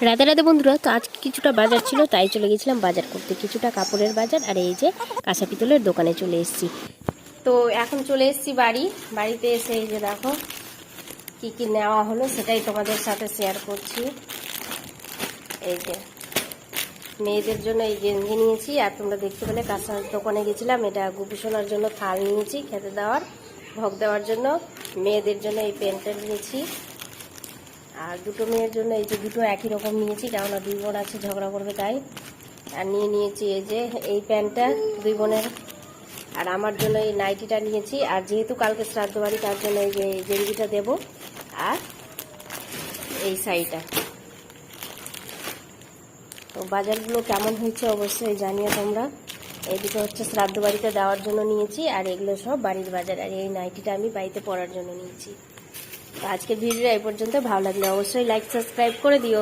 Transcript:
রাতে রাতে বন্ধুরা, তো আজ কিছুটা বাজার ছিল তাই চলে গেছিলাম বাজার করতে, কিছুটা কাপড়ের বাজার। আর এই যে কাঁচা পিতলের দোকানে চলে এসেছি। তো এখন চলে এসেছি বাড়িতে এসে এই যে দেখো কি কি নেওয়া হলো সেটাই তোমাদের সাথে শেয়ার করছি। এই যে মেয়েদের জন্য এই গেঞ্জি নিয়েছি, আর তোমরা দেখতে পেলে কাঁচার দোকানে গেছিলাম, এটা গুপিসোনার জন্য থাল নিয়েছি খেতে দেওয়ার, ভোগ দেওয়ার জন্য। মেয়েদের জন্য এই প্যান্টটা নিয়েছি, আর দুটো মেয়ের জন্য এই যে দুটো একই রকম নিয়েছি, কেননা দুই বোন আছে ঝগড়া করবে তাই। আর নিয়েছি এই যে এই প্যান্টটা দুই বোনের, আর আমার জন্য এই নাইটিটা নিয়েছি। আর যেহেতু কালকে শ্রাদ্ধ বাড়ি তার জন্য এই যে গেঞ্জিটা দেবো, আর এই শাড়িটা। তো বাজারগুলো কেমন হয়েছে অবশ্যই জানিও তোমরা। এই দুটো হচ্ছে শ্রাদ্ধ বাড়িতে দেওয়ার জন্য নিয়েছি, আর এগুলো সব বাড়ির বাজার। আর এই নাইটিটা আমি বাড়িতে পরার জন্য নিয়েছি। তো আজকের ভিডিওটা এই পর্যন্ত। ভালো লাগলে অবশ্যই লাইক সাবস্ক্রাইব করে দিও।